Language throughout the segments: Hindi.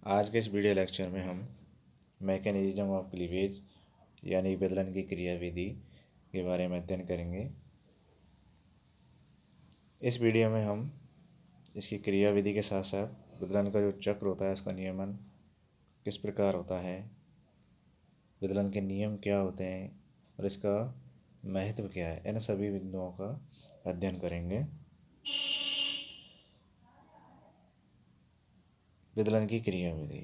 आज के इस वीडियो लेक्चर में हम मैकेनिज्म ऑफ क्लीवेज यानी विदलन की क्रियाविधि के बारे में अध्ययन करेंगे। इस वीडियो में हम इसकी क्रियाविधि के साथ साथ विदलन का जो चक्र होता है उसका नियमन किस प्रकार होता है, विदलन के नियम क्या होते हैं और इसका महत्व क्या है, इन सभी बिंदुओं का अध्ययन करेंगे। विदलन की क्रियाविधि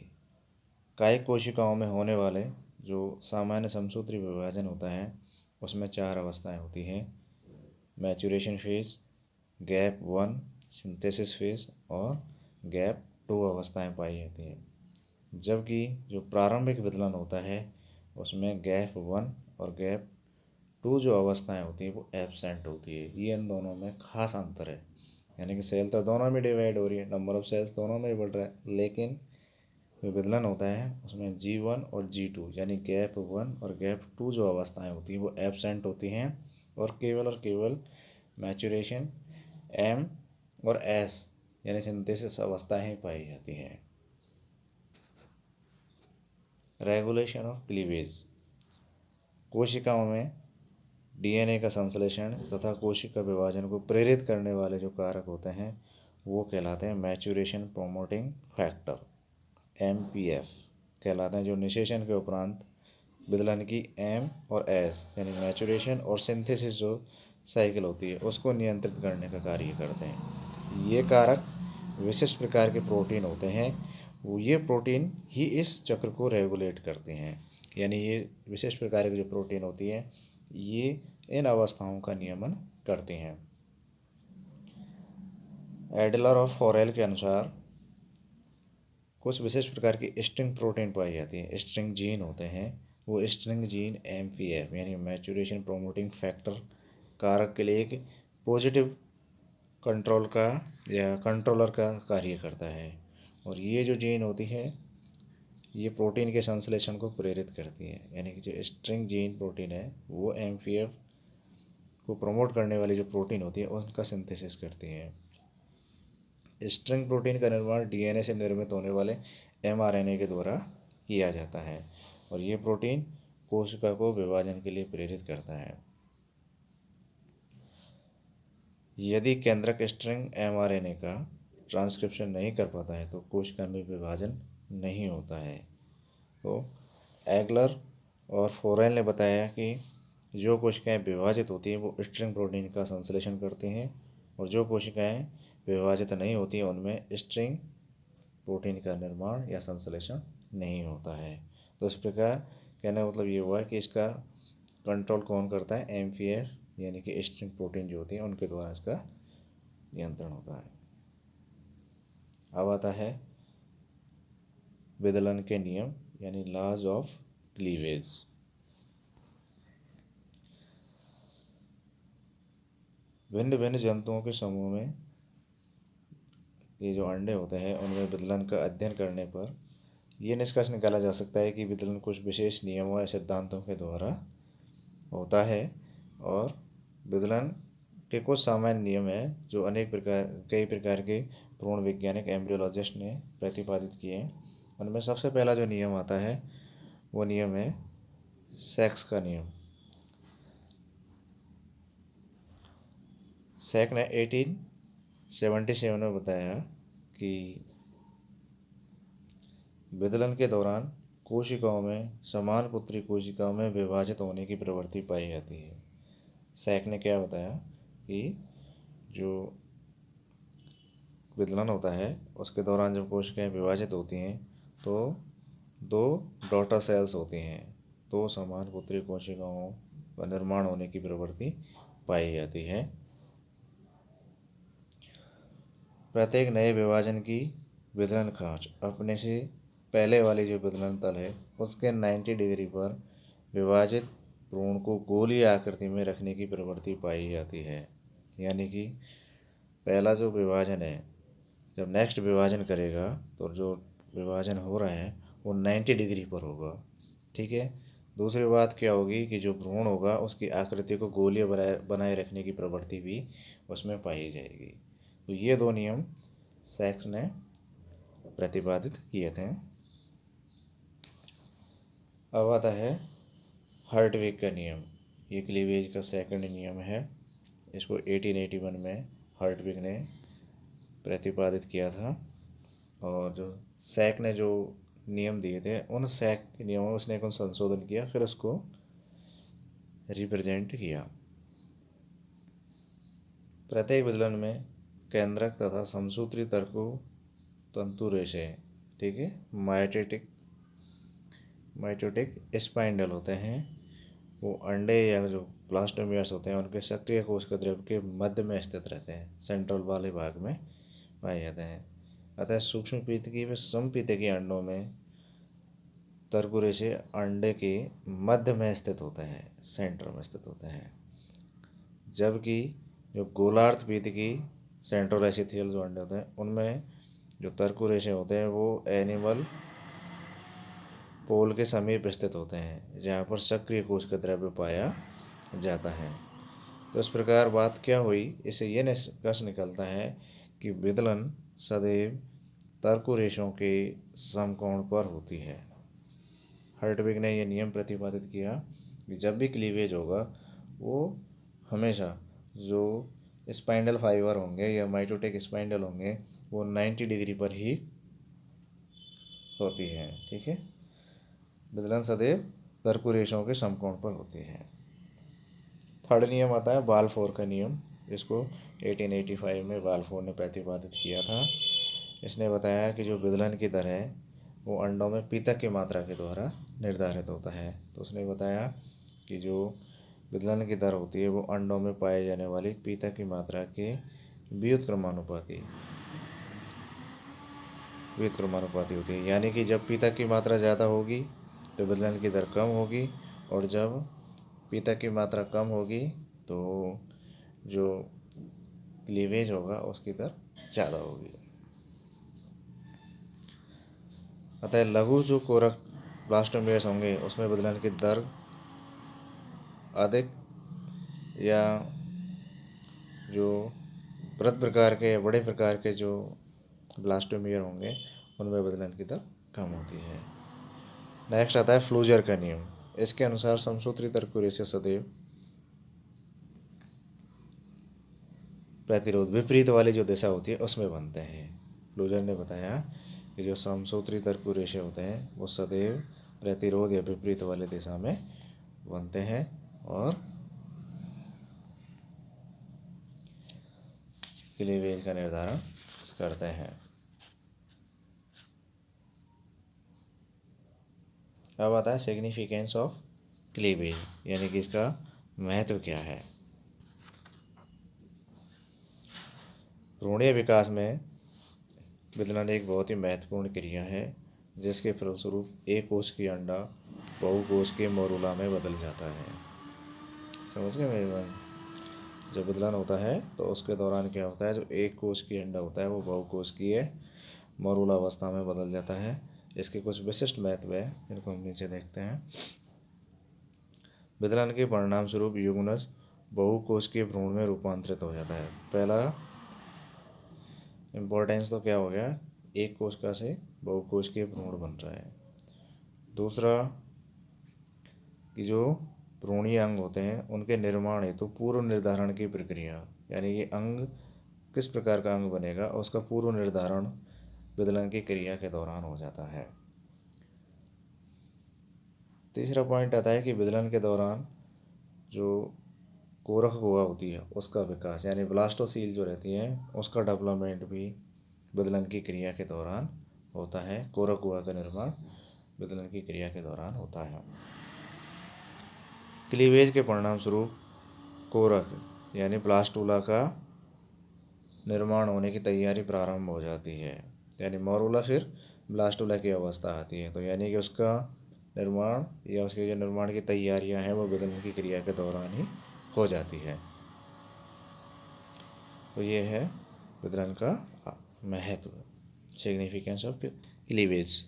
कायिक कोशिकाओं में होने वाले जो सामान्य समसूत्री विभाजन होता है उसमें 4 अवस्थाएं होती हैं: maturation phase, gap 1, synthesis phase और गैप 2 अवस्थाएं पाई जाती हैं। जबकि जो प्रारंभिक विदलन होता है उसमें गैप 1 और गैप 2 जो अवस्थाएं होती हैं वो एब्सेंट होती है। ये इन दोनों में खास अंतर है, यानी कि सेल तो दोनों में डिवाइड हो रही है, नंबर ऑफ सेल्स दोनों में बढ़ रहा है, लेकिन जो विदलन होता है उसमें G1 और G2 यानी गैप 1 और गैप 2 जो अवस्थाएं होती हैं वो एब्सेंट होती हैं और केवल मैचुरेशन M और S यानी सिंथेसिस अवस्थाएं ही पाई जाती हैं। रेगुलेशन ऑफ क्लीवेज कोशिकाओं में DNA का संश्लेषण तथा कोशिका विभाजन को प्रेरित करने वाले जो कारक होते हैं वो कहलाते हैं मैचुरेशन प्रोमोटिंग फैक्टर MPF कहलाते हैं, जो निषेचन के उपरांत विदलन की M और S यानी मैचुरेशन और सिंथेसिस जो साइकिल होती है उसको नियंत्रित करने का कार्य करते हैं। ये कारक विशिष्ट प्रकार के प्रोटीन होते हैं, वो ये प्रोटीन ही इस चक्र को रेगुलेट करते हैं, यानी ये विशिष्ट प्रकार की जो प्रोटीन होती है ये इन अवस्थाओं का नियमन करती हैं। एडलर और फॉरेल के अनुसार कुछ विशेष प्रकार की स्ट्रिंग प्रोटीन पाई जाती है, स्ट्रिंग जीन होते हैं। वो स्ट्रिंग जीन MPF यानी मैचुरेशन प्रोमोटिंग फैक्टर कारक के लिए एक पॉजिटिव कंट्रोल का या कंट्रोलर का कार्य करता है, और ये जो जीन होती है ये प्रोटीन के संश्लेषण को प्रेरित करती है, यानी कि जो स्ट्रिंग जीन प्रोटीन है वो MPF को प्रमोट करने वाली जो प्रोटीन होती है उनका सिंथेसिस करती है। स्ट्रिंग प्रोटीन का निर्माण DNA से निर्मित होने वाले mRNA के द्वारा किया जाता है, और ये प्रोटीन कोशिका को विभाजन के लिए प्रेरित करता है। यदि केंद्रक स्ट्रिंग mRNA का ट्रांसक्रिप्शन नहीं कर पाता है तो कोशिका में विभाजन नहीं होता है। तो एगलर और फोरेल ने बताया कि जो कोशिकाएं विभाजित होती हैं वो स्ट्रिंग प्रोटीन का संश्लेषण करती हैं, और जो कोशिकाएं विभाजित नहीं होती हैं उनमें स्ट्रिंग प्रोटीन का निर्माण या संश्लेषण नहीं होता है। तो इस प्रकार कहने का मतलब ये हुआ है कि इसका कंट्रोल कौन करता है, MPF यानी कि स्ट्रिंग प्रोटीन जो होती हैं उनके द्वारा इसका नियंत्रण होता है। अब आता है विदलन के नियम यानी लॉज ऑफ क्लीवेज। भिन्न भिन्न जंतुओं के समूह में ये जो अंडे होते हैं उनमें विदलन का अध्ययन करने पर यह निष्कर्ष निकाला जा सकता है कि विदलन कुछ विशेष नियमों या सिद्धांतों के द्वारा होता है, और विदलन के कुछ सामान्य नियम हैं जो कई प्रकार के भ्रूण वैज्ञानिक एम्ब्रियोलॉजिस्ट ने प्रतिपादित किए हैं। उनमें सबसे पहला जो नियम आता है वो नियम है सेक्स का नियम। सैक ने 1877 में बताया कि विदलन के दौरान कोशिकाओं में समान पुत्री कोशिकाओं में विभाजित होने की प्रवृत्ति पाई जाती है। सैक ने क्या बताया कि जो विदलन होता है उसके दौरान जब कोशिकाएं विभाजित होती हैं तो 2 डॉटर सेल्स होती हैं, 2 समान पुत्री कोशिकाओं का निर्माण होने की प्रवृत्ति पाई जाती है। प्रत्येक नए विभाजन की विदलन खांच अपने से पहले वाली जो विदलन तल है उसके 90 डिग्री पर विभाजित भ्रूण को गोलीय आकृति में रखने की प्रवृत्ति पाई जाती है, यानी कि पहला जो विभाजन है जब नेक्स्ट विभाजन करेगा तो जो विभाजन हो रहा है वो 90 डिग्री पर होगा। ठीक है। दूसरी बात क्या होगी कि जो भ्रूण होगा उसकी आकृति को गोलीय बनाए रखने की प्रवृत्ति भी उसमें पाई जाएगी। तो ये 2 नियम सैक्स ने प्रतिपादित किए थे। अब आता है हर्टविग का नियम। ये क्लीवेज का सेकंड नियम है। इसको 1881 में हर्टविग ने प्रतिपादित किया था, और जो सैक ने जो नियम दिए थे उन सैक के नियमों में उसने कुछ संशोधन किया, फिर उसको रिप्रेजेंट किया। प्रत्येक विदलन में केंद्रक तथा समसूत्री तर्कु तंतु रेशे, ठीक है, माइटोटिक स्पाइंडल होते हैं। वो अंडे या जो ब्लास्टोमियर्स होते हैं उनके सक्रिय कोशिका द्रव्य के मध्य में स्थित रहते हैं, सेंट्रल वाले भाग में पाए जाते हैं। अतः सूक्ष्म पीतकी व समपीतकी अंडों में तर्कु रेशे अंडे के मध्य में स्थित होते हैं, सेंटर में स्थित होते हैं, जबकि जो गोलार्ध पीतकी सेंट्रल एसिथियल जो अंडे होते हैं उनमें जो तर्कु रेशे होते हैं वो एनिमल पोल के समीप स्थित होते हैं, जहाँ पर सक्रिय कोशिका द्रव्य पाया जाता है। तो इस प्रकार बात क्या हुई, इससे ये निष्कर्ष निकलता है कि विदलन सदैव तर्कु रेशों के समकोण पर होती है। हर्टविग ने यह नियम प्रतिपादित किया कि जब भी क्लीवेज होगा वो हमेशा जो स्पाइंडल फाइबर होंगे या माइटोटिक स्पाइंडल होंगे वो 90 डिग्री पर ही होती है, ठीक है। विदलन सदैव तर्कु रेशों के समकोण पर होती है। थर्ड नियम आता है बाल्फोर का नियम। इसको 1885 में बाल्फोर ने प्रतिपादित किया था। इसने बताया कि जो विदलन की दर है वो अंडों में पीतक की मात्रा के द्वारा निर्धारित होता है। तो उसने बताया कि जो विदलन की दर होती है वो अंडों में पाए जाने वाली पीतक की मात्रा के व्युत्क्रमानुपाती होती है। यानी कि जब पीतक की मात्रा ज़्यादा होगी तो विदलन की दर कम होगी, और जब पीतक की मात्रा कम होगी तो जो क्लीवेज होगा उसकी दर ज़्यादा होगी। अतः लघु जो कोरक ब्लास्टोमियर्स होंगे उसमें विदलन की दर अधिक, या जो बृहद प्रकार के बड़े प्रकार के जो ब्लास्टोमियर होंगे उनमें विदलन की दर कम होती है। नेक्स्ट आता है फ्लूजर का नियम। इसके अनुसार समसूत्री तर्कु रेशे सदैव प्रतिरोध विपरीत वाली जो दिशा होती है उसमें बनते हैं। फ्लूजर ने बताया कि जो समसूत्री तर्कु रेशे होते हैं वो सदैव प्रतिरोध या विपरीत वाली दिशा में बनते हैं और क्लीवेज का निर्धारण करते हैं। अब आता है सिग्निफिकेंस ऑफ क्लीवेज, यानी कि इसका महत्व क्या है। भ्रूणीय विकास में विदलन एक बहुत ही महत्वपूर्ण क्रिया है, जिसके फलस्वरूप एक कोश की अंडा बहुकोश के मोरूला में बदल जाता है। समझ गए मेरे भाई। जब विदलन होता है तो उसके दौरान क्या होता है, जो एक कोश की अंडा होता है वो बहुकोश की मोरूला अवस्था में बदल जाता है। इसके कुछ विशिष्ट महत्व है, इनको हम नीचे देखते हैं। विदलन के परिणाम स्वरूप युग्मनज बहुकोश के भ्रूण में रूपांतरित हो जाता है। पहला इम्पोर्टेंस तो क्या हो गया, एक कोशिका से बहुकोश के भ्रूण बन रहा है। दूसरा कि जो भ्रूणीय अंग होते हैं उनके निर्माण हेतु पूर्व निर्धारण की प्रक्रिया, यानी कि अंग किस प्रकार का अंग बनेगा उसका पूर्व निर्धारण विदलन की क्रिया के दौरान हो जाता है। तीसरा पॉइंट आता है कि विदलन के दौरान जो कोरक गुहा होती है उसका विकास, यानी ब्लास्टोसील जो रहती है उसका डेवलपमेंट भी विदलन की क्रिया के दौरान होता है। कोरक गुहा का निर्माण विदलन की क्रिया के दौरान होता है। क्लीवेज के परिणाम स्वरूप कोरक यानी ब्लास्टूला का निर्माण होने की तैयारी प्रारंभ हो जाती है, यानी मोरूला फिर ब्लास्टूला की अवस्था आती है। तो यानी कि उसका निर्माण या उसके जो निर्माण की तैयारियां हैं वो विदलन की क्रिया के दौरान ही हो जाती है। तो ये है विदलन का महत्व, सिग्निफिकेंस ऑफ क्लीवेज।